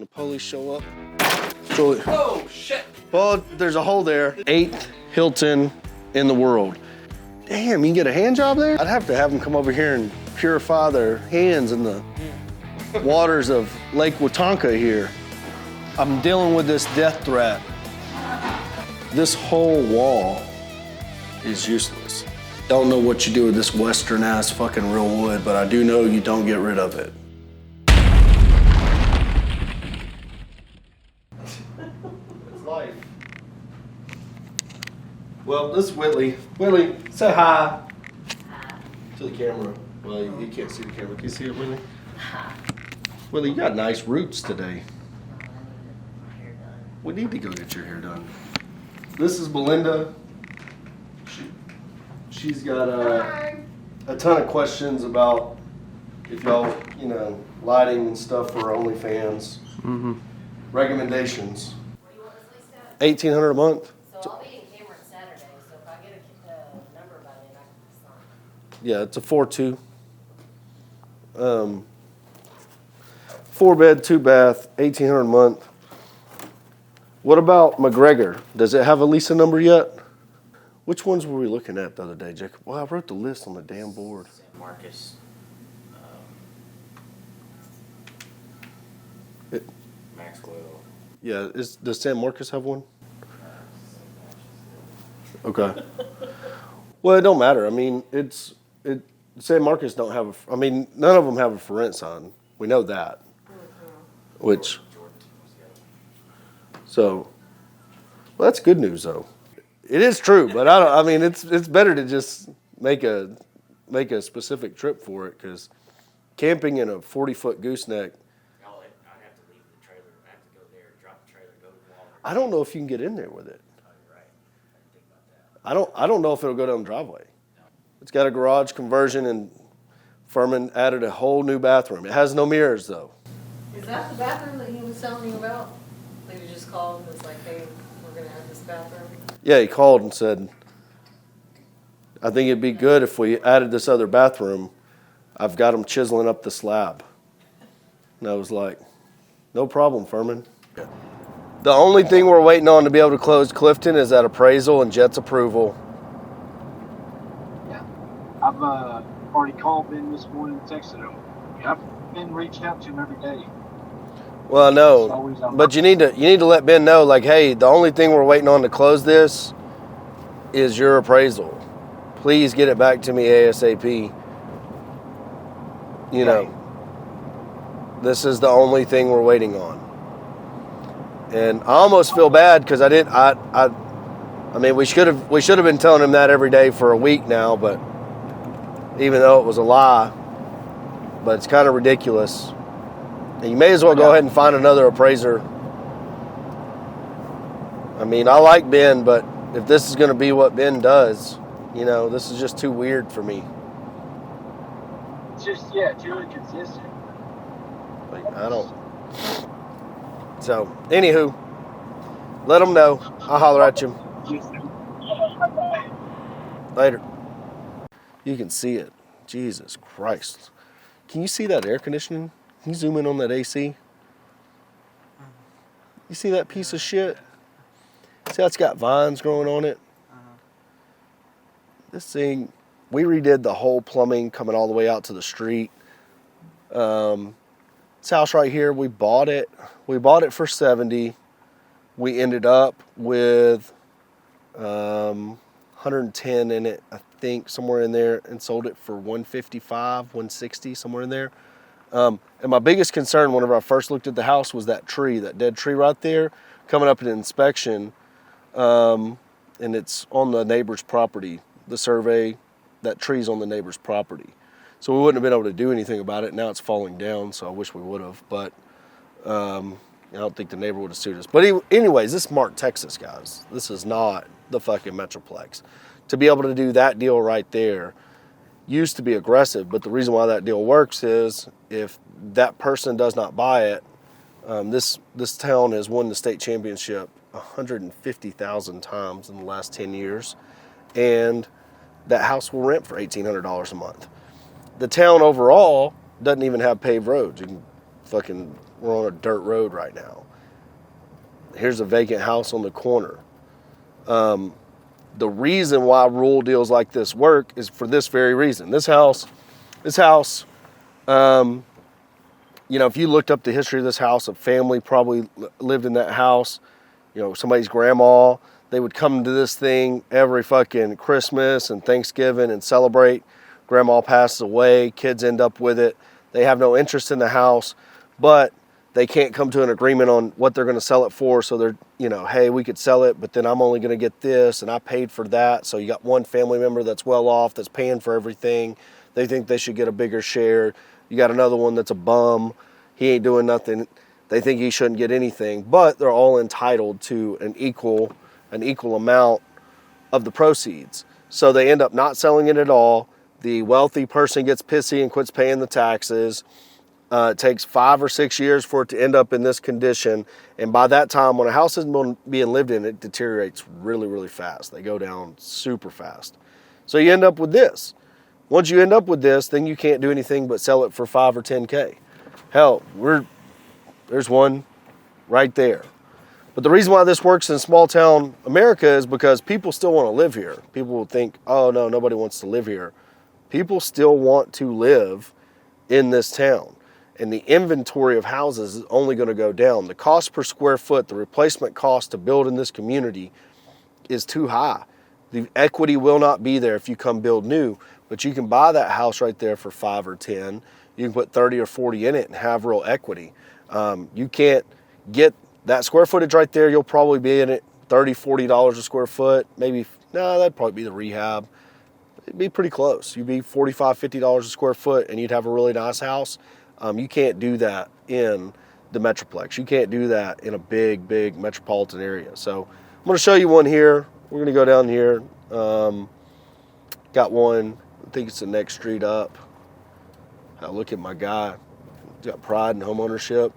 When the police show up. Julie. Oh, shit. Well, there's a hole there. 8th Hilton in the world. Damn, you can get a hand job there? I'd have to have them come over here and purify their hands in the waters of Lake Watonka here. I'm dealing with this death threat. This whole wall is useless. Don't know what you do with this western ass fucking real wood, but I do know you don't get rid of it. It's life. Well, this is Whitley. Whitley, say hi. Hi. To the camera. Well, you can't see the camera. Can you see it, Whitley? Hi. Whitley, you got nice roots today. We need to go get your hair done. This is Belinda. She's got a ton of questions about if y'all, lighting and stuff for OnlyFans. Mm-hmm. Recommendations. What do you want this leased at? $1,800 a month. So I'll be in Cameron Saturday, so if I get a number by then, I can sign. Yeah, it's a 4-2. 4-bed, 2-bath, $1,800 a month. What about McGregor? Does it have a Lisa number yet? Which ones were we looking at the other day, Jacob? Well, I wrote the list on the damn board. San Marcos. Maxwell. Yeah, does San Marcos have one? Okay. Well, it don't matter. I mean, San Marcos don't have none of them have a for rent sign. We know that. Mm-hmm. Which, so, well, that's good news though. It is true, but it's better to just make a specific trip for it, because camping in a 40-foot gooseneck. I'd have to leave the trailer. I have to go there, drop the trailer, go to the water. I don't know if you can get in there with it. Oh, you're right. I didn't think about that. I don't know if it'll go down the driveway. No. It's got a garage conversion, and Furman added a whole new bathroom. It has no mirrors though. Is that the bathroom that he was telling you about? That you just called and was like, hey, we're going to have this bathroom? Yeah, he called and said, I think it'd be good if we added this other bathroom. I've got them chiseling up the slab. And I was like, no problem, Furman. The only thing we're waiting on to be able to close Clifton is that appraisal and Jet's approval. Yeah. I've already called Ben this morning and texted him. I've been reaching out to him every day. Well, I know, but you need to let Ben know, like, hey, the only thing we're waiting on to close this is your appraisal. Please get it back to me ASAP. This is the only thing we're waiting on. And I almost feel bad because we should have been telling him that every day for a week now, but even though it was a lie, but it's kind of ridiculous. And you may as well go ahead and find another appraiser. I like Ben, but if this is going to be what Ben does, this is just too weird for me. It's just, too inconsistent. So, anywho, let them know. I'll holler at you. Later. You can see it. Jesus Christ. Can you see that air conditioning? Can you zoom in on that AC? You see that piece of shit? See how it's got vines growing on it? This thing, we redid the whole plumbing coming all the way out to the street. This house right here, we bought it. We bought it for $70. We ended up with 110 in it, I think, somewhere in there, and sold it for $155, $160, somewhere in there. And my biggest concern whenever I first looked at the house was that tree, that dead tree right there, coming up at inspection. And it's on the neighbor's property. The survey, that tree's on the neighbor's property. So we wouldn't have been able to do anything about it. Now it's falling down, so I wish we would have. But I don't think the neighbor would have sued us. But anyways, this is Mark, Texas, guys. This is not the fucking Metroplex. To be able to do that deal right there used to be aggressive, but the reason why that deal works is if that person does not buy it, this town has won the state championship 150,000 times in the last 10 years, and that house will rent for $1,800 a month. The town overall doesn't even have paved roads. You can fucking We're on a dirt road right now. Here's a vacant house on the corner. The reason why rural deals like this work is for this very reason. This house, you know, if you looked up the history of this house, a family probably lived in that house. You know, somebody's grandma, they would come to this thing every fucking Christmas and Thanksgiving and celebrate. Grandma passes away, kids end up with it. They have no interest in the house, but they can't come to an agreement on what they're going to sell it for. So they're, you know, hey, we could sell it, but then I'm only going to get this and I paid for that. So you got one family member that's well off, that's paying for everything. They think they should get a bigger share. You got another one that's a bum. He ain't doing nothing. They think he shouldn't get anything, but they're all entitled to an equal amount of the proceeds. So they end up not selling it at all. The wealthy person gets pissy and quits paying the taxes. It takes 5 or 6 years for it to end up in this condition. And by that time, when a house isn't being lived in, it deteriorates really, really fast. They go down super fast. So you end up with this. Once you end up with this, then you can't do anything but sell it for 5 or 10K. Hell, there's one right there. But the reason why this works in small town America is because people still want to live here. People will think, oh no, nobody wants to live here. People still want to live in this town. And the inventory of houses is only going to go down. The cost per square foot, the replacement cost to build in this community is too high. The equity will not be there if you come build new, but you can buy that house right there for 5 or 10. You can put 30 or 40 in it and have real equity. You can't get that square footage right there. You'll probably be in it $30, $40 a square foot. Maybe, no, that'd probably be the rehab. It'd be pretty close. You'd be $45, $50 a square foot and you'd have a really nice house. You can't do that in the Metroplex. You can't do that in a big, big metropolitan area. So I'm going to show you one here. We're going to go down here. Got one. I think it's the next street up. Look at my guy. He's got pride in home ownership.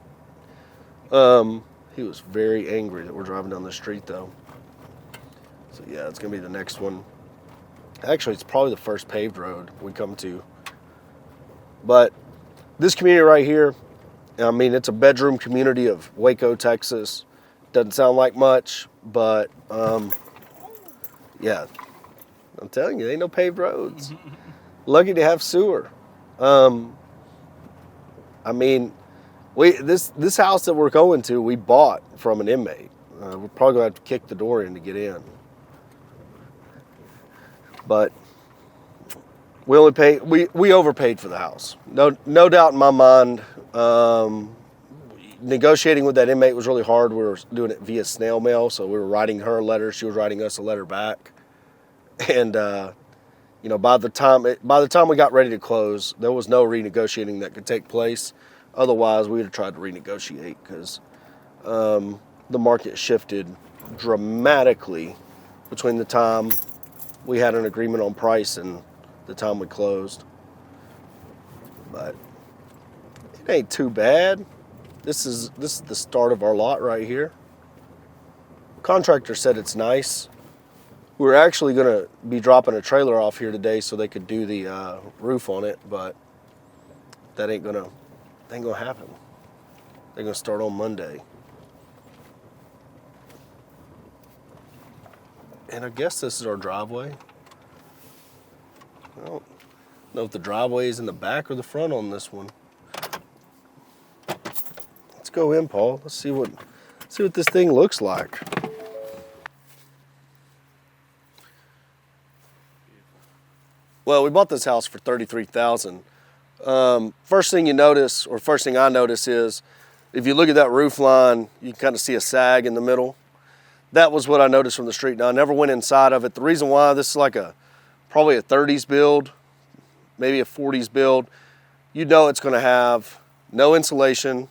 He was very angry that we're driving down the street though. So yeah, it's going to be the next one. Actually, it's probably the first paved road we come to. But this community right here, I mean, it's a bedroom community of Waco, Texas. Doesn't sound like much, but yeah, I'm telling you, there ain't no paved roads. Lucky to have sewer. I mean, this house that we're going to, we bought from an inmate. We're probably gonna have to kick the door in to get in. But we only paid, we overpaid for the house. No doubt in my mind. Negotiating with that inmate was really hard. We were doing it via snail mail, so we were writing her a letter. She was writing us a letter back. And you know, by the time we got ready to close, there was no renegotiating that could take place. Otherwise, we would have tried to renegotiate because the market shifted dramatically between the time we had an agreement on price and the time we closed. But it ain't too bad. This is the start of our lot right here. Contractor said it's nice. We were actually going to be dropping a trailer off here today so they could do the roof on it, but that ain't gonna happen. They're gonna start on Monday. And I guess this is our driveway. I don't know if the driveway is in the back or the front on this one. Let's go in, Paul. Let's see what this thing looks like. Well, we bought this house for $33,000. First thing you notice, or first thing I notice is, if you look at that roof line, you can kind of see a sag in the middle. That was what I noticed from the street. Now, I never went inside of it. The reason why, this is like probably a 30s build, maybe a 40s build. You know it's going to have no insulation,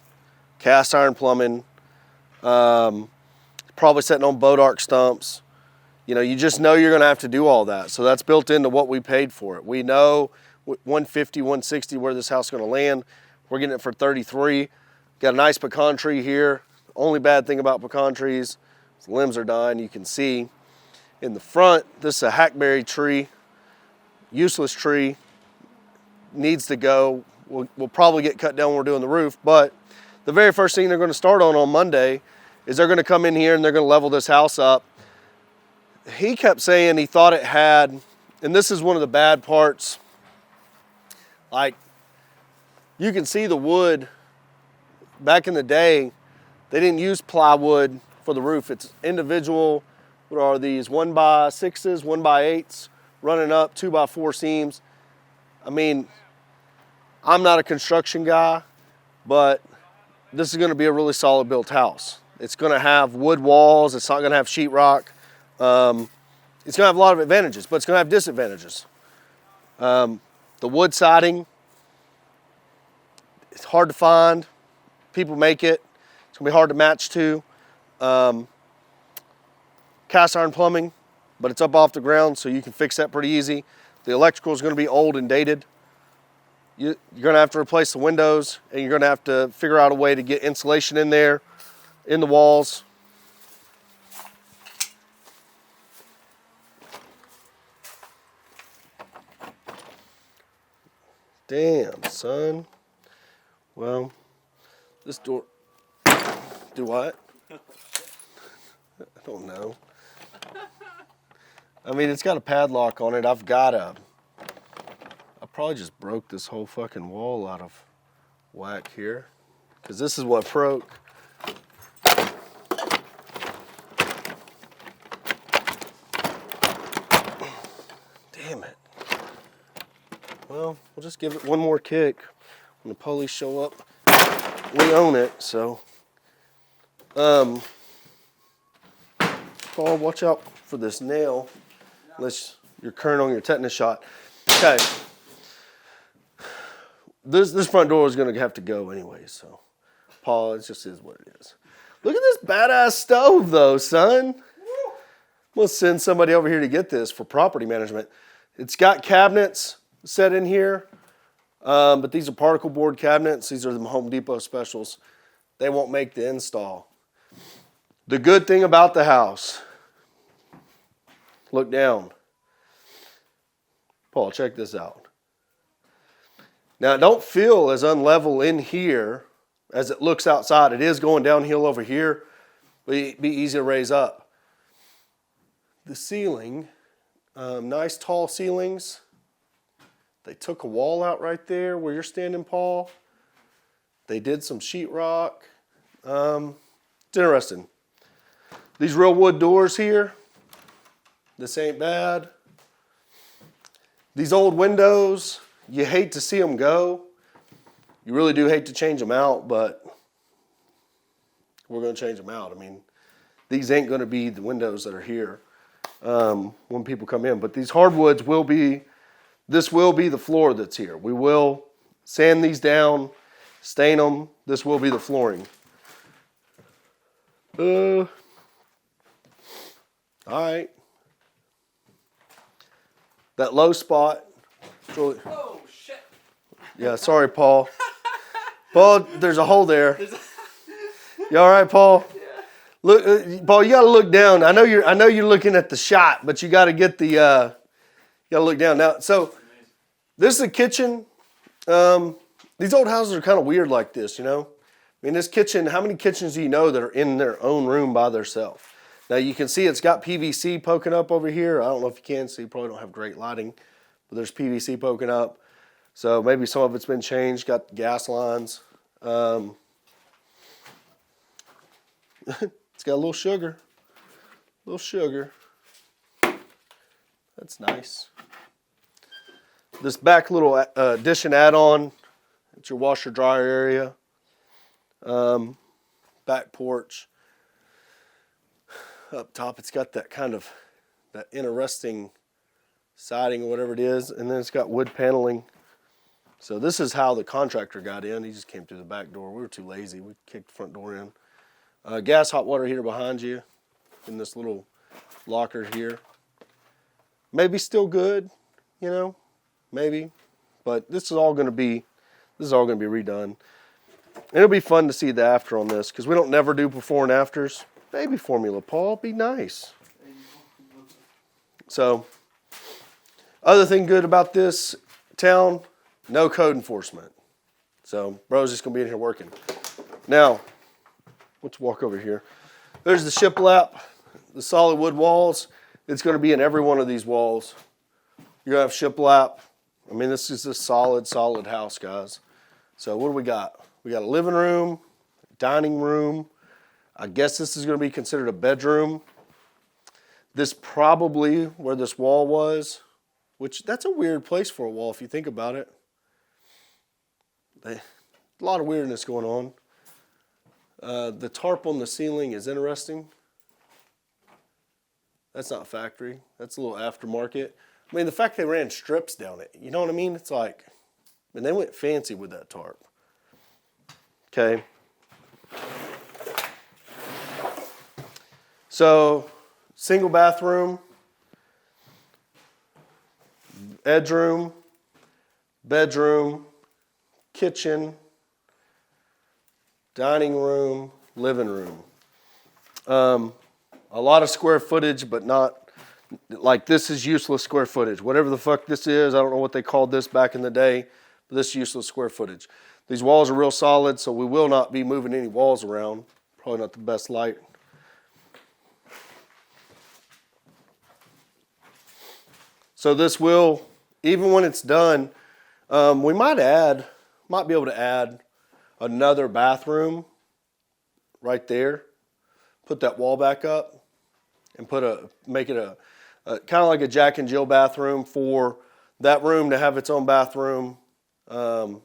cast iron plumbing, probably sitting on boat arc stumps. You know, you just know you're going to have to do all that. So that's built into what we paid for it. We know 150, 160 where this house is going to land. We're getting it for 33. Got a nice pecan tree here. Only bad thing about pecan trees, the limbs are dying. You can see in the front, this is a hackberry tree, useless tree, needs to go. We'll probably get cut down when we're doing the roof, but the very first thing they're going to start on Monday is they're going to come in here and they're going to level this house up. He kept saying he thought it had, and this is one of the bad parts, like you can see the wood. Back in the day, they didn't use plywood for the roof. It's individual, what are these, 1x6s, 1x8s, running up 2x4 seams. I mean, I'm not a construction guy, but this is gonna be a really solid built house. It's gonna have wood walls, it's not gonna have sheetrock. It's gonna have a lot of advantages, but it's gonna have disadvantages. The wood siding, it's hard to find. People make it. It's gonna be hard to match to. Cast iron plumbing, but it's up off the ground, so you can fix that pretty easy. The electrical is gonna be old and dated. You're gonna have to replace the windows, and you're gonna have to figure out a way to get insulation in there, in the walls. Damn, son. Well, this door, do what? I don't know. I mean, it's got a padlock on it. I probably just broke this whole fucking wall out of whack here, because this is what broke. Damn it. Well, we'll just give it one more kick. When the police show up, we own it, so. Paul, watch out for this nail, unless you're current on your tetanus shot. Okay. This front door is gonna have to go anyway, so. Paul, it just is what it is. Look at this badass stove though, son. We'll send somebody over here to get this for property management. It's got cabinets set in here. But these are particle board cabinets. These are the Home Depot specials. They won't make the install. The good thing about the house, look down. Paul, check this out. Now, it don't feel as unlevel in here as it looks outside. It is going downhill over here, but it'd be easy to raise up. The ceiling, nice tall ceilings. They took a wall out right there where you're standing, Paul. They did some sheetrock. It's interesting. These real wood doors here, this ain't bad. These old windows, you hate to see them go. You really do hate to change them out, but we're going to change them out. I mean, these ain't going to be the windows that are here when people come in. But these hardwoods will be. This will be the floor that's here. We will sand these down, stain them. This will be the flooring. All right. That low spot. Really, Oh, shit. yeah, sorry, Paul. Paul, there's a hole there. You all right, Paul? Yeah. Look, Paul, you got to look down. I know you're looking at the shot, but you got to get the. You got to look down now. So, this is a kitchen. These old houses are kind of weird like this, you know. I mean, this kitchen. How many kitchens do you know that are in their own room by themselves? Now you can see it's got PVC poking up over here. I don't know if you can see. You probably don't have great lighting, but there's PVC poking up. So maybe some of it's been changed. Got gas lines. It's got a little sugar. That's nice. This back little addition add-on, it's your washer dryer area. Back porch. Up top, it's got that kind of, that interesting siding or whatever it is, and then it's got wood paneling. So this is how the contractor got in. He just came through the back door. We were too lazy. We kicked the front door in. Gas hot water heater behind you in this little locker here. Maybe still good, you know, maybe, but this is all going to be redone. And it'll be fun to see the after on this because we don't never do before and afters. Baby formula, Paul, be nice. So, other thing good about this town, no code enforcement. So, bro's just gonna be in here working. Now, let's walk over here. There's the shiplap, the solid wood walls. It's going to be in every one of these walls. You're going to have shiplap. I mean, this is a solid house, guys. So what do we got? We got a living room, dining room. I guess this is going to be considered a bedroom. This probably where this wall was, which that's a weird place for a wall if you think about it. A lot of weirdness going on. The tarp on the ceiling is interesting. That's not factory. That's a little aftermarket. I mean, the fact they ran strips down it, you know what I mean? It's like, and they went fancy with that tarp. Okay. So, single bathroom, bedroom, kitchen, dining room, living room. A lot of square footage, but not, like this is useless square footage. Whatever the fuck this is, I don't know what they called this back in the day, but this is useless square footage. These walls are real solid, so we will not be moving any walls around. Probably not the best light. So this will, even when it's done, we might be able to add another bathroom right there. Put that wall back up and make it a kind of like a Jack and Jill bathroom for that room to have its own bathroom, have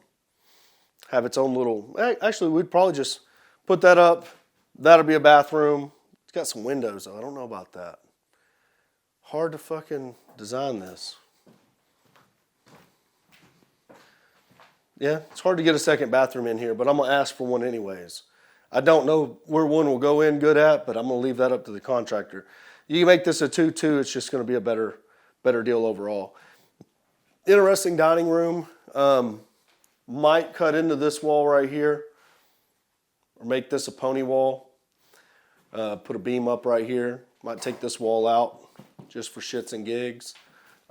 its own little, actually we'd probably just put that up. That'll be a bathroom. It's got some windows though. I don't know about that. Hard to fucking design this. Yeah, it's hard to get a second bathroom in here, but I'm going to ask for one anyways. I don't know where one will go in good at, but I'm going to leave that up to the contractor. You can make this a 2-2. It's just going to be a better deal overall. Interesting dining room. Might cut into this wall right here or make this a pony wall. Put a beam up right here. Might take this wall out just for shits and gigs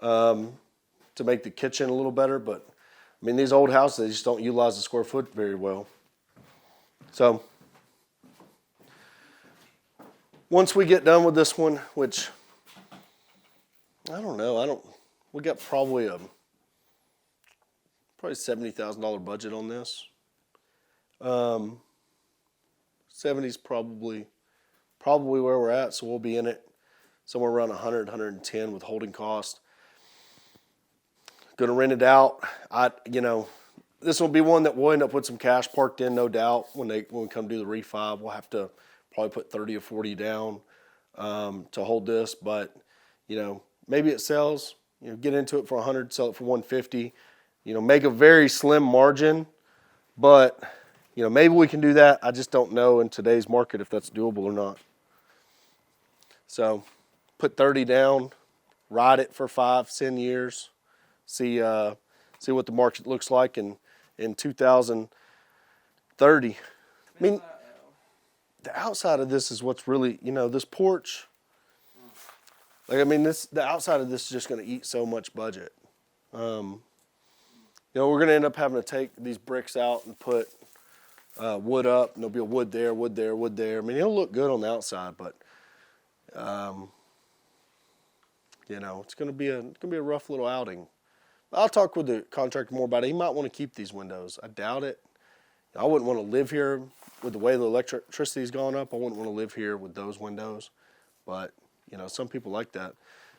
to make the kitchen a little better. But, I mean, these old houses, they just don't utilize the square foot very well. So, once we get done with this one, which, I don't know, we got probably $70,000 budget on this. 70's probably where we're at, so we'll be in it somewhere around 100, 110 with holding cost. Gonna rent it out. This will be one that we'll end up with some cash parked in, no doubt. When we come do the refi, we'll have to probably put 30 or 40 down to hold this. But maybe it sells. Get into it for 100, sell it for 150. Make a very slim margin. But maybe we can do that. I just don't know in today's market if that's doable or not. So put 30 down, ride it for 5-10 years, see what the market looks like in 2030. I mean, the outside of this is what's really, this porch. The outside of this is just going to eat so much budget. We're going to end up having to take these bricks out and put wood up, and there'll be a wood there, wood there, wood there. I mean, it'll look good on the outside, but it's going to be a rough little outing. I'll talk with the contractor more about it. He might want to keep these windows. I doubt it. I wouldn't want to live here with the way the electricity's gone up. I wouldn't want to live here with those windows. But, some people like that.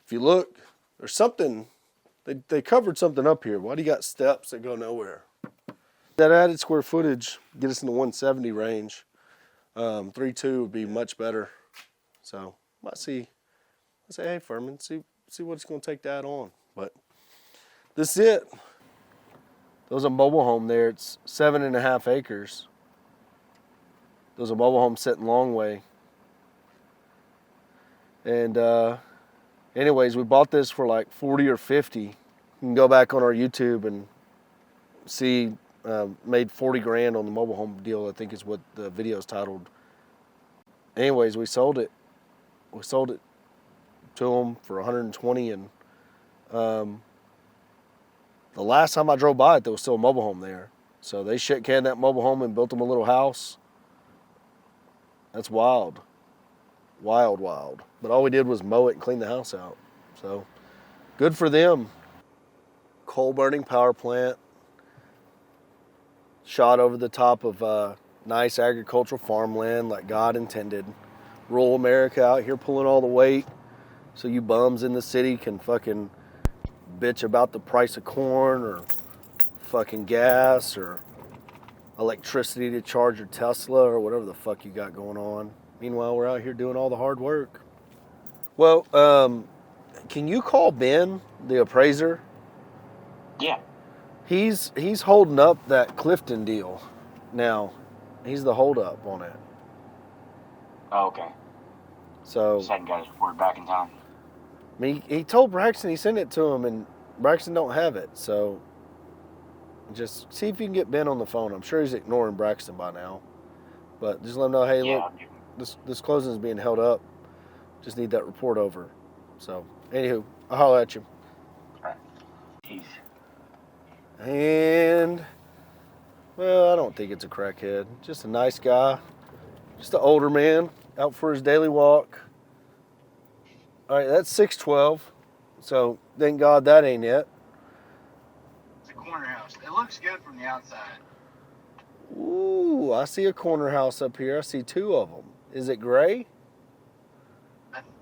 If you look, there's something, they covered something up here. Why do you got steps that go nowhere? That added square footage get us in the 170 range. 3.2 would be much better. So, might see. I say, hey, Furman, see what it's going to take to add on. But this is it. There's a mobile home there. It's 7.5 acres. There's a mobile home sitting long way. And anyways, we bought this for like 40 or 50. You can go back on our YouTube and see, made 40 grand on the mobile home deal, I think is what the video is titled. Anyways, we sold it. We sold it to them for 120, and the last time I drove by it, there was still a mobile home there. So they shit canned that mobile home and built them a little house. That's wild. Wild, wild. But all we did was mow it and clean the house out. So, good for them. Coal burning power plant. Shot over the top of nice agricultural farmland like God intended. Rural America out here pulling all the weight. So you bums in the city can fucking bitch about the price of corn or fucking gas or electricity to charge your Tesla or whatever the fuck you got going on. Meanwhile, we're out here doing all the hard work. Well, can you call Ben, the appraiser? Yeah. He's holding up that Clifton deal now. He's the holdup on it. Oh, okay. So, Just hadn't got his report back in time. I mean, he told Braxton he sent it to him, and Braxton don't have it. So, just see if you can get Ben on the phone. I'm sure he's ignoring Braxton by now. But just let him know, hey, Yeah. look, this closing is being held up. Just need that report over. So, anywho, I'll holler at you. All right. Peace. And, well, I don't think it's a crackhead. Just a nice guy. Just an older man out for his daily walk. All right, that's 612. So, thank God that ain't it. It's a corner house. It looks good from the outside. Ooh, I see a corner house up here. I see two of them. Is it gray?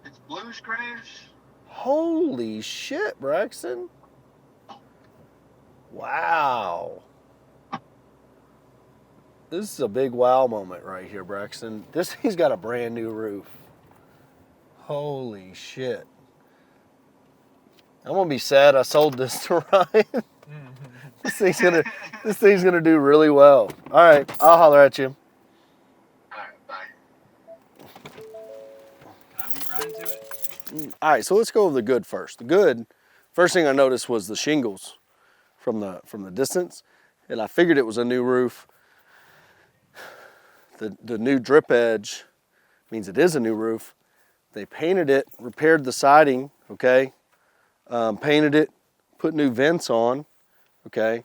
It's bluish grayish. Holy shit, Braxton. Wow. This is a big wow moment right here, Braxton. This thing's got a brand new roof. Holy shit. I'm gonna be sad I sold this to Ryan. This thing's gonna do really well. All right, I'll holler at you. All right, bye. Can I beat Ryan to it? All right, so let's go over the good first. The good, first thing I noticed was the shingles from the distance, and I figured it was a new roof. The new drip edge means it is a new roof. They painted it, repaired the siding, okay, painted it, put new vents on, okay.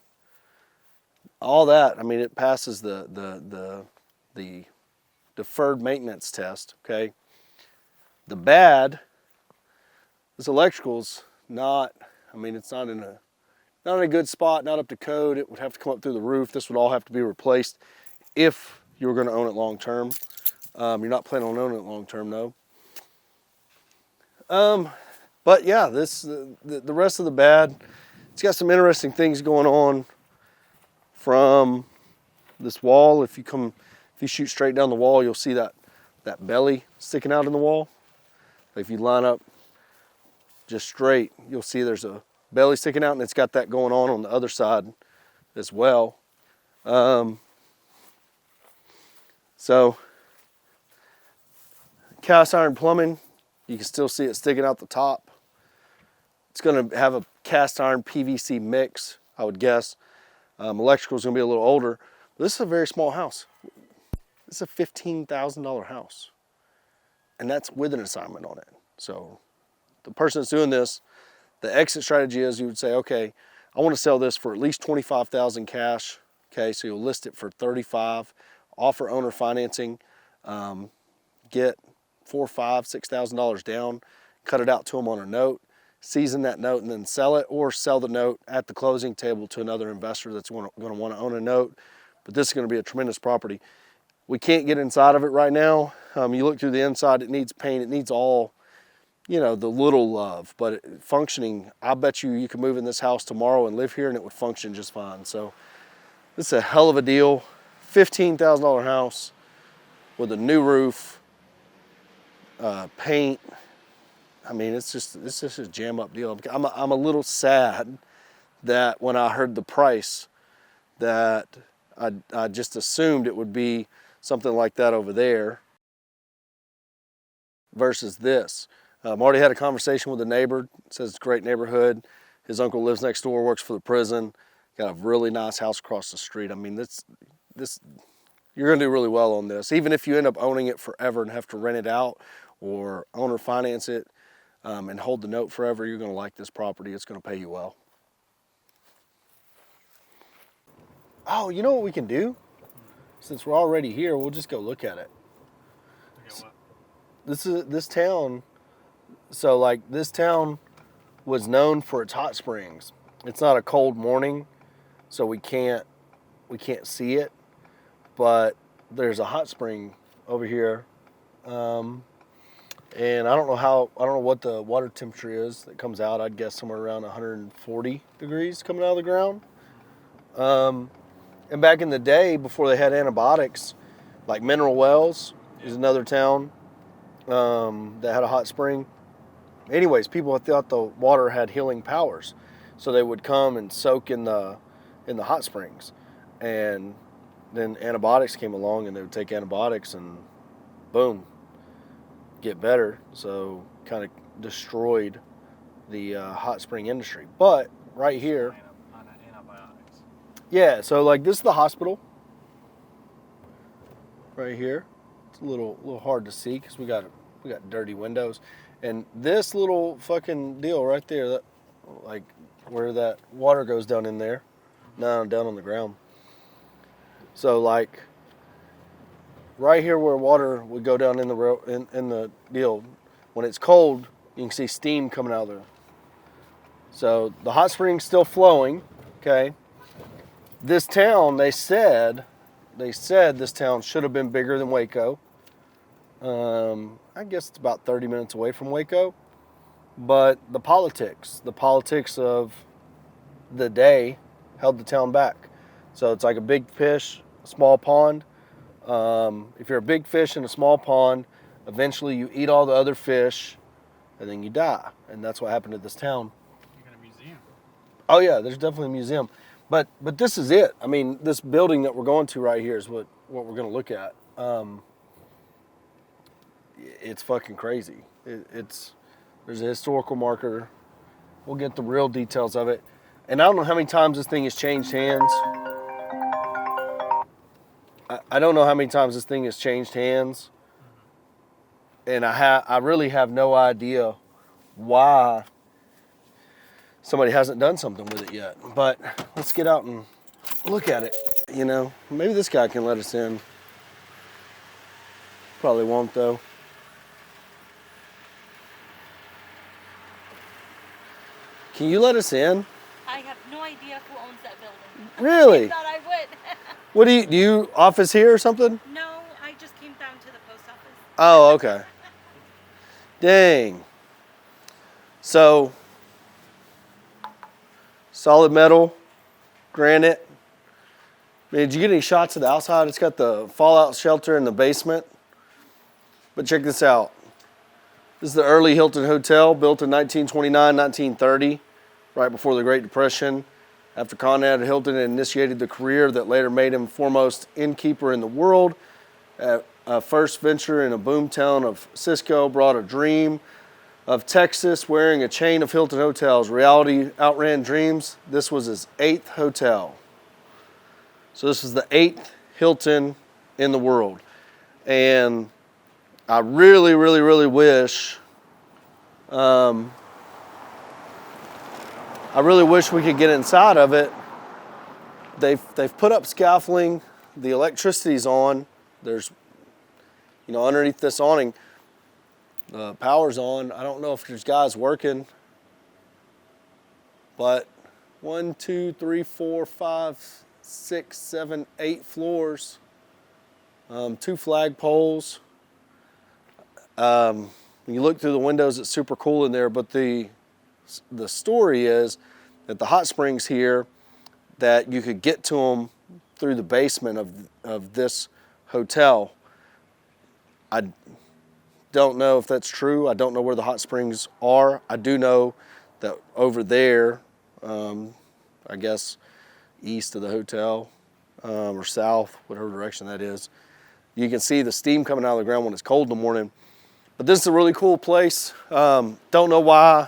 All that, I mean, it passes the deferred maintenance test, okay. The bad, this electrical's not, I mean, it's not in a good spot, not up to code. It would have to come up through the roof. This would all have to be replaced if you were going to own it long term. You're not planning on owning it long term, though. But yeah, the rest of the bad, it's got some interesting things going on from this wall. If you shoot straight down the wall, you'll see that belly sticking out in the wall. If you line up just straight, you'll see there's a belly sticking out, and it's got that going on the other side as well. So cast iron plumbing, you can still see it sticking out the top. It's going to have a cast iron PVC mix, I would guess. Electrical is going to be a little older. But this is a very small house. This is a $15,000 house, and that's with an assignment on it. So the person that's doing this, the exit strategy is you would say, okay, I want to sell this for at least $25,000 cash. Okay, so you'll list it for $35,000, offer owner financing, get $4,000, $5,000, $6,000 down, cut it out to them on a note, season that note, and then sell it, or sell the note at the closing table to another investor that's going to want to own a note. But this is going to be a tremendous property. We can't get inside of it right now. You look through the inside, it needs paint, it needs all, the little love, but functioning, I bet you can move in this house tomorrow and live here and it would function just fine. So this is a hell of a deal. $15,000 house with a new roof, paint. I mean, it's just a jam up deal. I'm a little sad that when I heard the price that I just assumed it would be something like that over there versus this. Marty had a conversation with a neighbor, says it's a great neighborhood. His uncle lives next door, works for the prison, got a really nice house across the street. I mean, this you're gonna do really well on this. Even if you end up owning it forever and have to rent it out or owner finance it and hold the note forever, you're gonna like this property. It's gonna pay you well. Oh, you know what we can do? Since we're already here, we'll just go look at it. this town. So like this town was known for its hot springs. It's not a cold morning, so we can't see it, but there's a hot spring over here, and I don't know what the water temperature is that comes out. I'd guess somewhere around 140 degrees coming out of the ground. And back in the day, before they had antibiotics, like Mineral Wells is another town that had a hot spring. Anyways, people thought the water had healing powers, so they would come and soak in the hot springs, and then antibiotics came along, and they would take antibiotics and boom, get better. So kind of destroyed the hot spring industry. But right here, Antibiotics. yeah. So like this is the hospital right here. It's a little hard to see because we got dirty windows. And this little fucking deal right there, that, like where that water goes down in there, no, down on the ground. So like right here where water would go down in the deal, when it's cold, you can see steam coming out of there. So the hot spring's still flowing, okay? This town, they said this town should have been bigger than Waco. I guess it's about 30 minutes away from Waco, but the politics of the day held the town back. So it's like a big fish, a small pond. If you're a big fish in a small pond, eventually you eat all the other fish and then you die. And that's what happened to this town. You got a museum. Oh yeah, there's definitely a museum. But this is it. I mean, this building that we're going to right here is what we're going to look at. It's fucking crazy. There's a historical marker. We'll get the real details of it. And I don't know how many times this thing has changed hands. I don't know how many times this thing has changed hands. And I really have no idea why somebody hasn't done something with it yet. But let's get out and look at it. You know, maybe this guy can let us in. Probably won't though. Can you let us in? I have no idea who owns that building. Really? I thought I would. What do you office here or something? No, I just came down to the post office. Oh, okay. Dang. So, solid metal, granite. Man, did you get any shots of the outside? It's got the fallout shelter in the basement. But check this out. This is the early Hilton Hotel, built in 1929, 1930, right before the Great Depression. After Conrad Hilton had initiated the career that later made him foremost innkeeper in the world, a first venture in a boomtown of Cisco brought a dream of Texas wearing a chain of Hilton hotels. Reality outran dreams. This was his 8th hotel. So this is the 8th Hilton in the world. And I really, really, really wish, I really wish we could get inside of it. They've put up scaffolding. The electricity's on. There's, underneath this awning, the power's on. I don't know if there's guys working, but 1, 2, 3, 4, 5, 6, 7, 8 floors, 2 flagpoles. When you look through the windows, it's super cool in there, but the story is that the hot springs here, that you could get to them through the basement of this hotel. I don't know if that's true. I don't know where the hot springs are. I do know that over there, I guess east of the hotel, or south, whatever direction that is, you can see the steam coming out of the ground when it's cold in the morning. But this is a really cool place. Don't know why.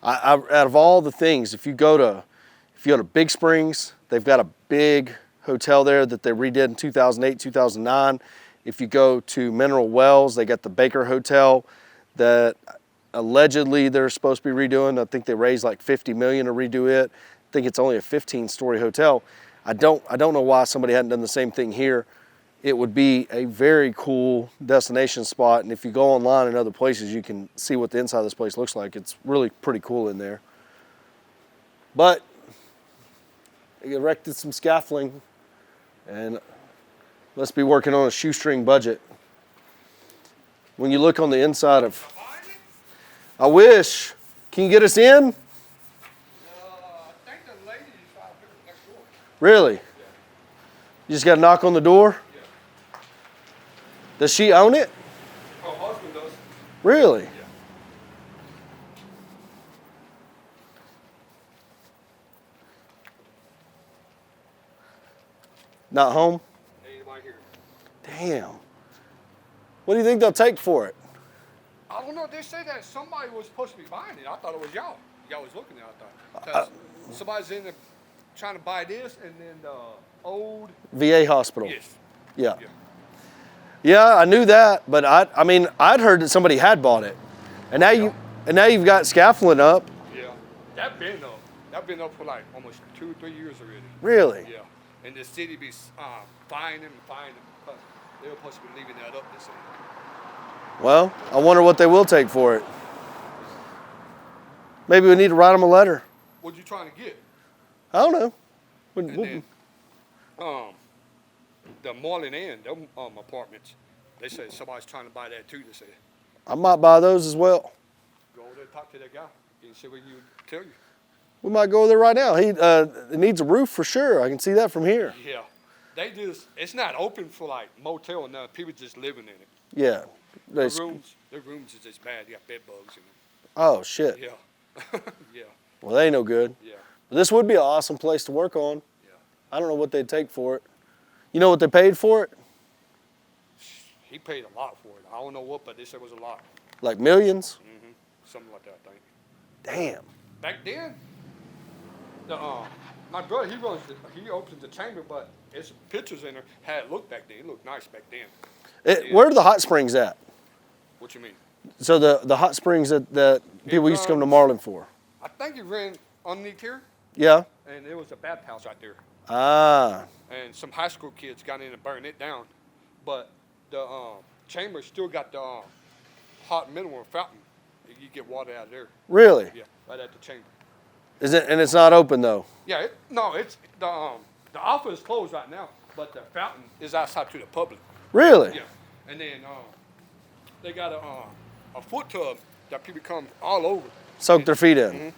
Out of all the things, if you go to Big Springs, they've got a big hotel there that they redid in 2008, 2009. If you go to Mineral Wells, they got the Baker Hotel that allegedly they're supposed to be redoing. I think they raised like $50 million to redo it. I think it's only a 15-story hotel. I don't know why somebody hadn't done the same thing here. it would be a very cool destination spot. And if you go online and other places, you can see what the inside of this place looks like. It's really pretty cool in there. But they erected some scaffolding, and let's be working on a shoestring budget. When you look on the inside of, I wish. Can you get us in? I think the lady's out here next door. Really? You just got to knock on the door? Yeah. Does she own it? Her husband does. Really? Yeah. Not home? Anybody here? Damn. What do you think they'll take for it? I don't know. They say that somebody was supposed to be buying it. I thought it was y'all. Y'all was looking at it, I thought. 'Cause somebody's in there trying to buy this, and then the old. VA hospital. Yes. Yeah. Yeah. Yeah, I knew that, but I mean, I'd heard that somebody had bought it. And now you've got scaffolding up. Yeah. That been up for like almost 2 or 3 years already. Really? Yeah. And the city be buying them. Because they were supposed to be leaving that up this year. Well, I wonder what they will take for it. Maybe we need to write them a letter. What you trying to get? I don't know. And then, the Marlin Inn, them apartments, they say somebody's trying to buy that too. They say, I might buy those as well. go over there and talk to that guy. You can see what you tell you. We might go there right now. It needs a roof for sure. I can see that from here. Yeah, it's not open for like motel and nothing. People just living in it. Yeah. The rooms is just bad. You got bed bugs in them. Oh, shit. Yeah, yeah, Well, they ain't no good. yeah, But this would be an awesome place to work on. yeah. I don't know what they'd take for it. You know what they paid for it? He paid a lot for it. I don't know what, but they said it was a lot. Like millions? Something like that, I think. Damn. Back then, my brother, he opens the chamber, but it's pictures in there. Had it looked back then. It looked nice back then. Where are the hot springs at? What you mean? So the hot springs that people used to come to Marlin for. I think it ran underneath here, Yeah? and there was a bathhouse out there. Ah. And some high school kids got in and burned it down. But the chamber still got the hot mineral fountain. You get water out of there. Really? Yeah, right at the chamber. Is it? And it's not open though. Yeah, it's the office is closed right now, but the fountain is outside to the public. Really? Yeah, and then they got a foot tub that people come all over. Soak their feet in.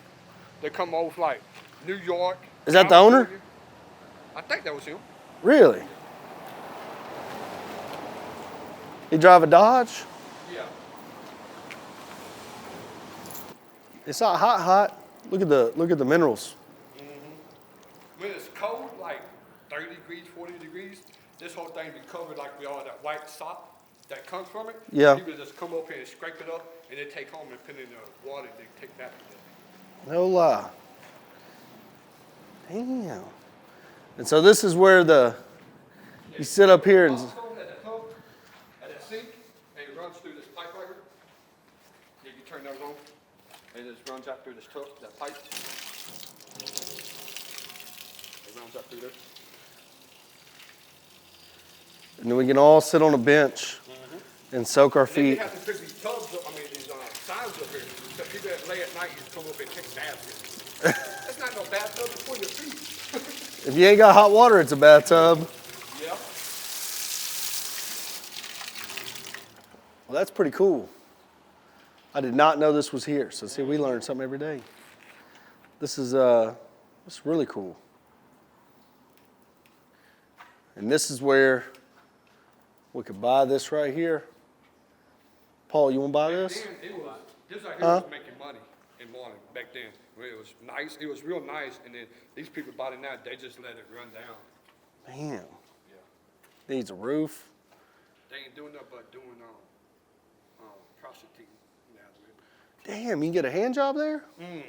They come over like New York. Is that the owner? California. I think that was him. Really? He drive a Dodge? Yeah. It's not hot. Look at the minerals. When it's cold, like 30 degrees, 40 degrees, this whole thing be covered like with all that white salt that comes from it. Yeah. People just come up here and scrape it up, and they take home and put it in the water, and they take that to them. No lie. Damn. And so this is where you sit up here and At the tub, at that sink, and it runs through this pipe right here. You can turn those on, and it just runs out through this tub, that pipe. It runs up through there. and then we can all sit on a bench and soak our And then you feet. have to put these tubs up, these signs up here, so people that lay at night can come up and take baths here. That's not no bathtub, it's for your feet. If you ain't got hot water, it's a bathtub. Yeah. Well, that's pretty cool. I did not know this was here. So see, we learn something every day. This is really cool. And this is where we could buy this right here. Paul, you want to buy this? Back then, this right here was making money in Marlin back then. It was nice. It was real nice. And then these people bought it now. They just let it run down. Damn. Yeah. Needs a roof. They ain't doing nothing but doing prostituting now. Damn, you can get a hand job there? Yeah,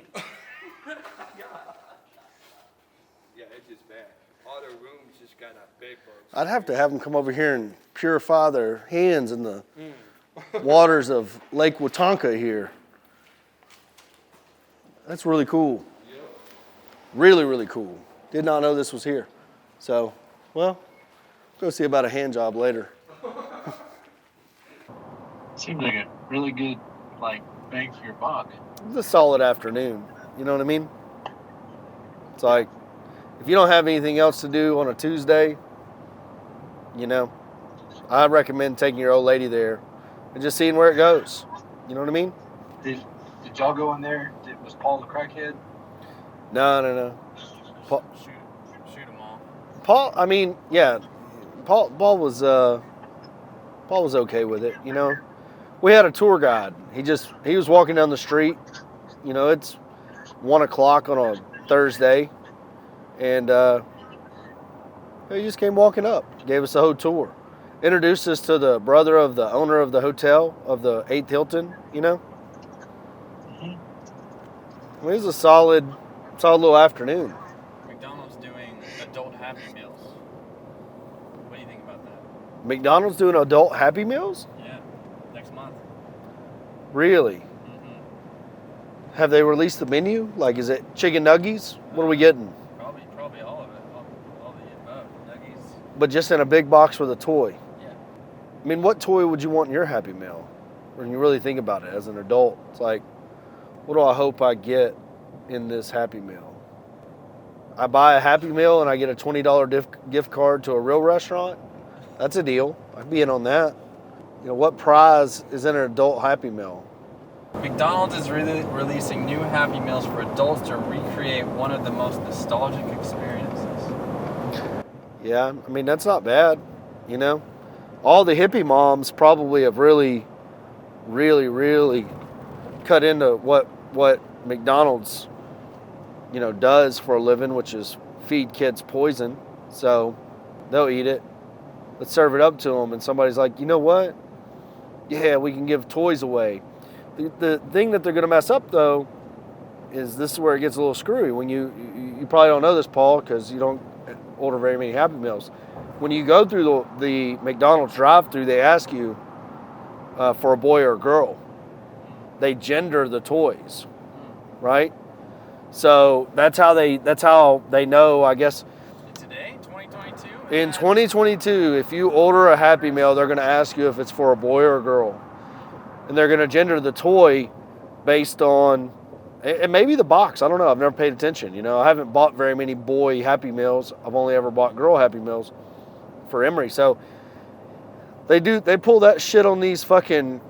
it's just bad. All their rooms just got bed bugs. I'd have to have them come over here and purify their hands in the waters of Lake Watonka here. That's really cool. Really, really cool. Did not know this was here. So, well, Go see about a hand job later. Seems like a really good, like, bang for your buck. It's a solid afternoon. You know what I mean? It's like, if you don't have anything else to do on a Tuesday, you know, I recommend taking your old lady there and just seeing where it goes. You know what I mean? Did y'all go in there? Was Paul the crackhead? No. Shoot them all. Paul, I mean, yeah, Paul was okay with it. You know, we had a tour guide. He was walking down the street. You know, it's 1 o'clock on a Thursday, and he just came walking up, gave us a whole tour, introduced us to the brother of the owner of the hotel, of the 8th Hilton. You know, I mean, it was a solid little afternoon. McDonald's doing adult Happy Meals. What do you think about that? McDonald's doing adult Happy Meals? Yeah, next month. Really? Mm-hmm. Have they released the menu? Like, is it chicken nuggies? What are we getting? Probably all of it. All the above. Nuggies. But just in a big box with a toy. Yeah. I mean, what toy would you want in your Happy Meal? When you really think about it as an adult, it's like, what do I hope I get in this Happy Meal? I buy a Happy Meal and I get a $20 gift card to a real restaurant. That's a deal. I'd be in on that. You know, what prize is in an adult Happy Meal? McDonald's is really releasing new Happy Meals for adults to recreate one of the most nostalgic experiences. Yeah, I mean, that's not bad, you know? All the hippie moms probably have really cut into what McDonald's, you know, does for a living, which is feed kids poison. So they'll eat it. Let's serve it up to them. And somebody's like, you know what? Yeah, we can give toys away. The thing that they're going to mess up, though, is this is where it gets a little screwy. When you probably don't know this, Paul, because you don't order very many Happy Meals. When you go through the McDonald's drive-thru, they ask you for a boy or a girl. They gender the toys, right? So that's how they know, I guess. Today, 2022? In 2022, if you order a Happy Meal, they're going to ask you if it's for a boy or a girl. And they're going to gender the toy based on, and maybe the box. I don't know. I've never paid attention. You know, I haven't bought very many boy Happy Meals. I've only ever bought girl Happy Meals for Emery. So they pull that shit on these fucking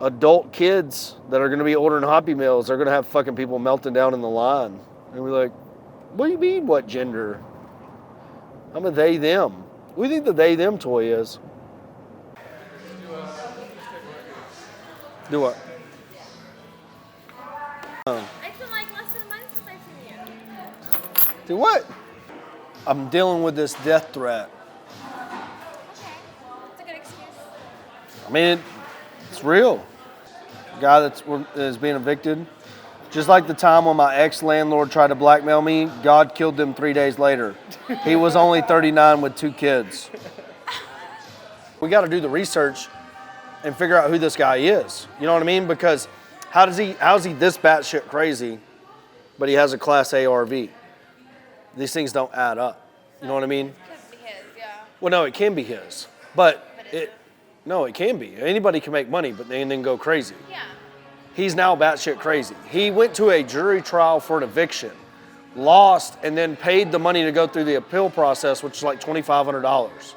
adult kids that are going to be ordering Happy Meals. They're going to have fucking people melting down in the line. And we're like, what do you mean, what gender? I'm a they, them. What do you think the they, them toy is? Do what? It's been like less than a month since I've seen you. Do what? I'm dealing with this death threat. Okay. It's a good excuse. I mean, it's real. The guy is being evicted. Just like the time when my ex-landlord tried to blackmail me, God killed them 3 days later. He was only 39 with 2 kids. We got to do the research and figure out who this guy is. You know what I mean? Because how's he this batshit crazy, but he has a Class A RV? These things don't add up. You know what I mean? Could be his, yeah. Well, no, it can be his, but it can be. Anybody can make money, but then go crazy. Yeah. He's now batshit crazy. He went to a jury trial for an eviction, lost, and then paid the money to go through the appeal process, which is like $2,500.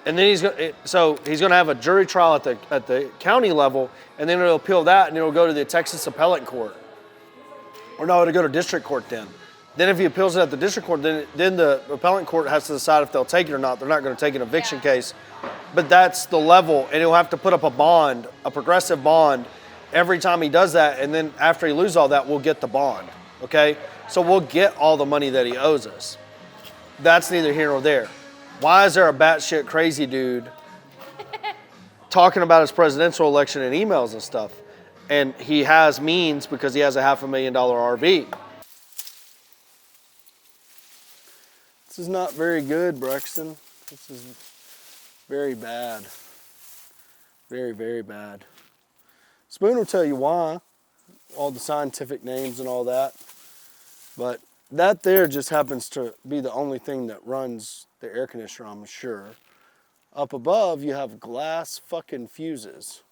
And then he's going to have a jury trial at the county level, and then it'll appeal that, and it'll go to the Texas Appellate Court. Or no, it'll go to district court then. Then if he appeals it at the district court, then the appellate court has to decide if they'll take it or not. They're not going to take an eviction case. But that's the level, and he'll have to put up a bond, a progressive bond, every time he does that, and then after he loses all that, we'll get the bond, okay? So we'll get all the money that he owes us. That's neither here nor there. Why is there a batshit crazy dude talking about his presidential election in emails and stuff? And he has means because he has a $500,000 RV. This is not very good, Brexton. This is very bad. Very, very bad. Spoon will tell you why, all the scientific names and all that. But that there just happens to be the only thing that runs the air conditioner, I'm sure. Up above, you have glass fucking fuses.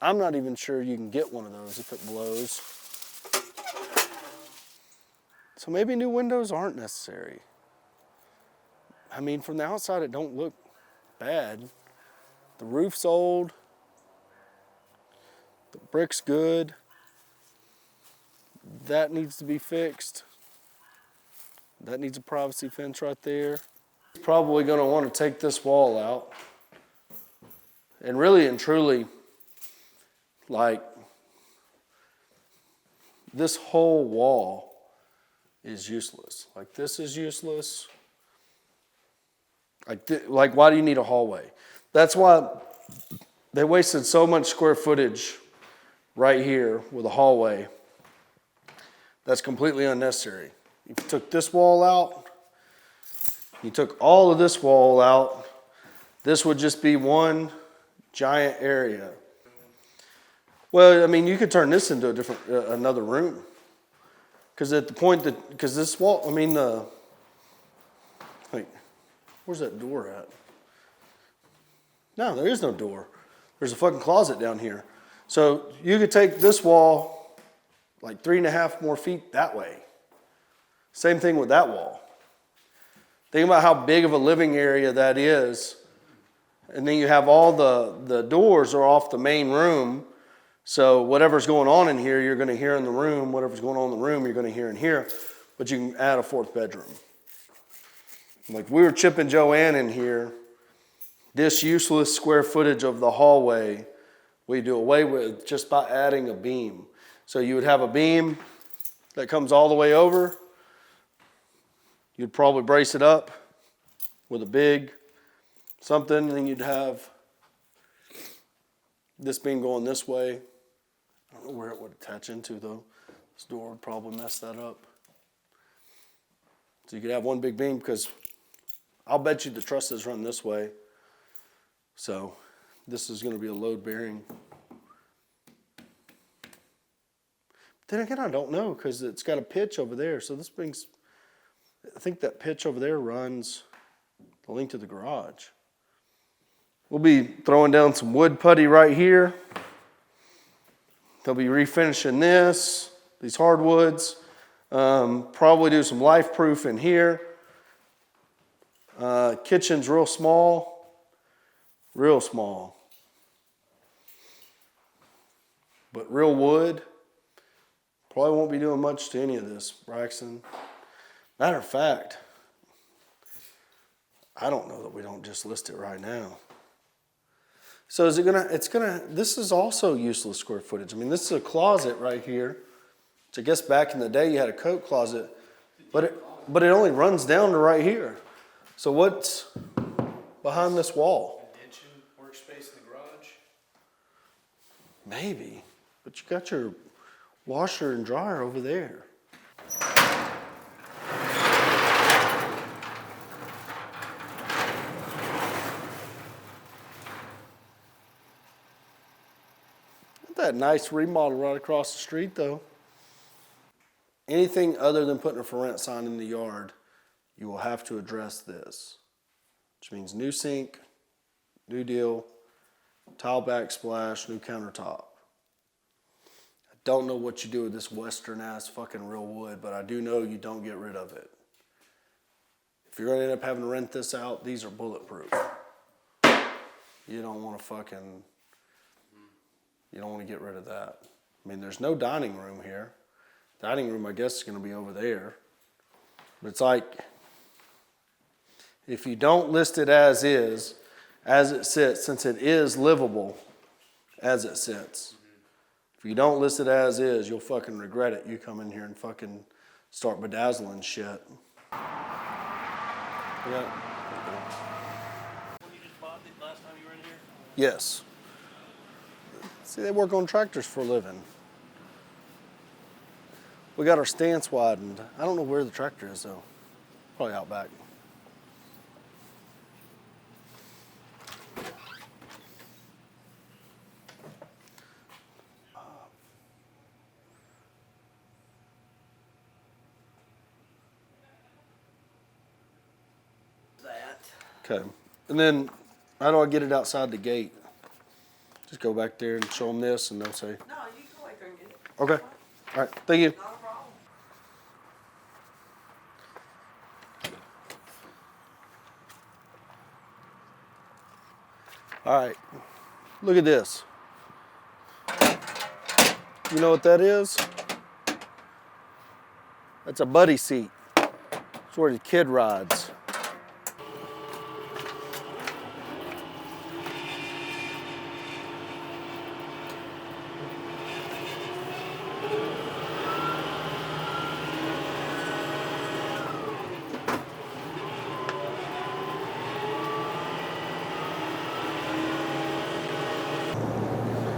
I'm not even sure you can get one of those if it blows. So maybe new windows aren't necessary. I mean, from the outside, it don't look bad. The roof's old. The brick's good. That needs to be fixed. That needs a privacy fence right there. Probably gonna want to take this wall out. And really and truly, like, this whole wall is useless. Like, this is useless. Like, why do you need a hallway? That's why they wasted so much square footage right here with a hallway. That's completely unnecessary. If you took this wall out, you took all of this wall out, this would just be one giant area. Well, I mean, you could turn this into another room. Because at the point that, because this wall, I mean, like, where's that door at? No, there is no door. There's a fucking closet down here. So you could take this wall like 3.5 more feet that way. Same thing with that wall. Think about how big of a living area that is. And then you have all the doors are off the main room. So whatever's going on in here, you're going to hear in the room. Whatever's going on in the room, you're going to hear in here. But you can add a 4th bedroom. Like, we were chipping Joanne in here. This useless square footage of the hallway, we do away with just by adding a beam. So you would have a beam that comes all the way over. You'd probably brace it up with a big something, and then you'd have this beam going this way. I don't know where it would attach into, though. This door would probably mess that up. So you could have one big beam, because I'll bet you the trusses run this way. So this is going to be a load bearing. Then again, I don't know, because it's got a pitch over there. So this brings, I think that pitch over there runs the length of the garage. We'll be throwing down some wood putty right here. They'll be refinishing this, these hardwoods. Probably do some life proof in here. Kitchen's real small. Real small. But real wood. Probably won't be doing much to any of this, Braxton. Matter of fact, I don't know that we don't just list it right now. So is it gonna, this is also useless square footage. I mean, this is a closet right here. So I guess back in the day you had a coat closet, but it only runs down to right here. So what's behind this wall? Addition, workspace in the garage. Maybe, but you got your washer and dryer over there. That nice remodel right across the street, though. Anything other than putting a for rent sign in the yard, you will have to address this, which means new sink, new deal, tile backsplash, new countertop. I don't know what you do with this western ass fucking real wood, but I do know you don't get rid of it. If you're gonna end up having to rent this out, these are bulletproof. You don't want to fucking. You don't want to get rid of that. I mean, there's no dining room here. Dining room, I guess, is going to be over there. But it's like, if you don't list it as is, as it sits, since it is livable as it sits, if you don't list it as is, you'll fucking regret it. You come in here and fucking start bedazzling shit. Yeah. When you just bought it last time you were in here? Yes. See, they work on tractors for a living. We got our stance widened. I don't know where the tractor is, though. Probably out back. That. Okay. And then, how do I get it outside the gate? Just go back there and show them this, and they'll say, No, you can go back there and get it. okay. All right, thank you. Not a problem. All right, look at this. You know what that is? That's a buddy seat. It's where the kid rides.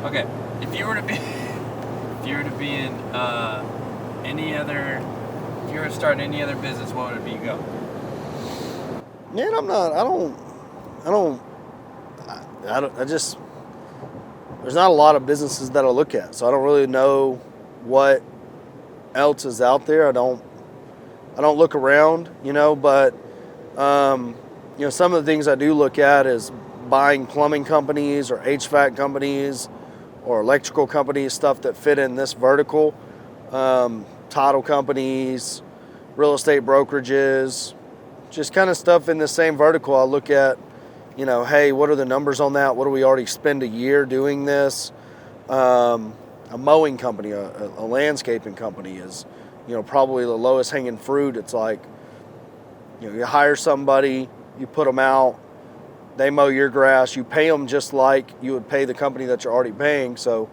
Okay, if you were to be, if you were to be in any other, if you were to start any other business, what would it be? Go. Man, I just, there's not a lot of businesses that I look at, so I don't really know what else is out there. I don't look around, but, some of the things I do look at is buying plumbing companies or HVAC companies or electrical companies, stuff that fit in this vertical, title companies, real estate brokerages, just kind of stuff in the same vertical. I look at, hey, what are the numbers on that? What do we already spend a year doing this? A mowing company, a landscaping company is, probably the lowest hanging fruit. It's like, you hire somebody, you put them out, they mow your grass, you pay them just like you would pay the company that you're already paying. So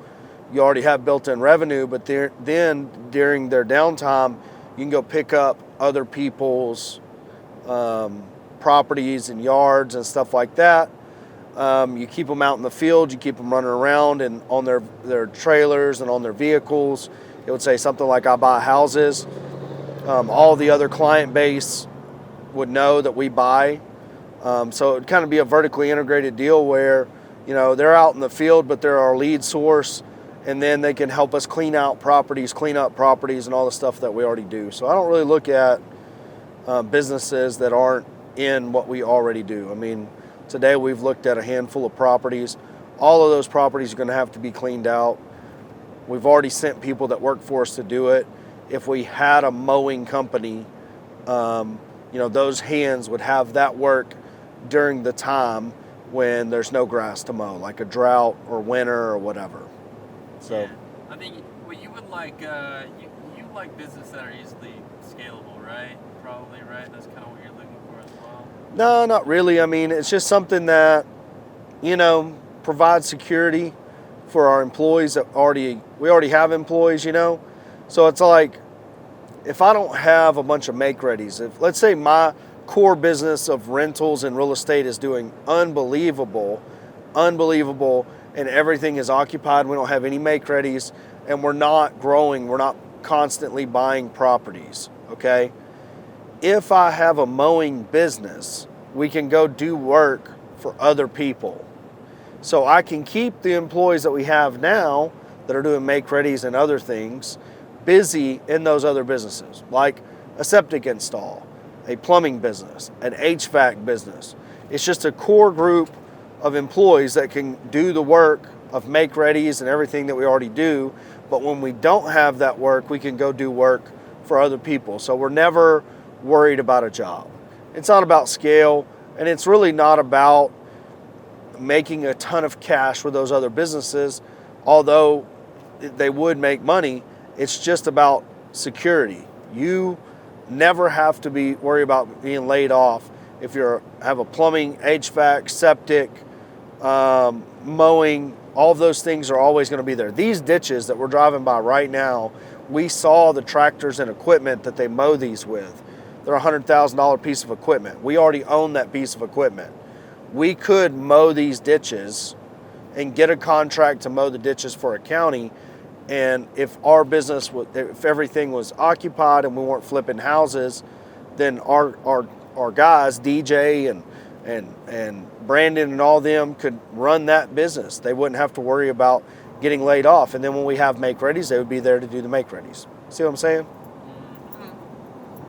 you already have built-in revenue, but then during their downtime, you can go pick up other people's properties and yards and stuff like that. You keep them out in the field, you keep them running around and on their trailers and on their vehicles. It would say something like, I buy houses. All the other client base would know that we buy. So it would kind of be a vertically integrated deal where, they're out in the field, but they're our lead source, and then they can help us clean up properties, and all the stuff that we already do. So I don't really look at businesses that aren't in what we already do. I mean, today we've looked at a handful of properties. All of those properties are going to have to be cleaned out. We've already sent people that work for us to do it. If we had a mowing company, those hands would have that work during the time when there's no grass to mow, like a drought or winter or whatever. So, yeah. I think you would like you like business that are easily scalable, right? Probably, right? That's kind of what you're looking for as well. No, not really. I mean, it's just something that provides security for our employees that we already have employees. So it's like, if I don't have a bunch of make-readies, if let's say my core business of rentals and real estate is doing unbelievable, and everything is occupied, we don't have any make-readies, and we're not growing, we're not constantly buying properties, okay? If I have a mowing business, we can go do work for other people. So I can keep the employees that we have now that are doing make-readies and other things busy in those other businesses, like a septic install, a plumbing business, an HVAC business. It's just a core group of employees that can do the work of make-readies and everything that we already do. But when we don't have that work, we can go do work for other people. So we're never worried about a job. It's not about scale, and it's really not about making a ton of cash with those other businesses, although they would make money. It's just about security. You never have to worry about being laid off if you have a plumbing, HVAC, septic, mowing. All of those things are always going to be there. These ditches that we're driving by right now, we saw the tractors and equipment that they mow these with. They're a $100,000 piece of equipment. We already own that piece of equipment. We could mow these ditches and get a contract to mow the ditches for a county. And if our business, if everything was occupied and we weren't flipping houses, then our guys, DJ and Brandon and all them could run that business. They wouldn't have to worry about getting laid off. And then when we have make-readies, they would be there to do the make-readies. See what I'm saying?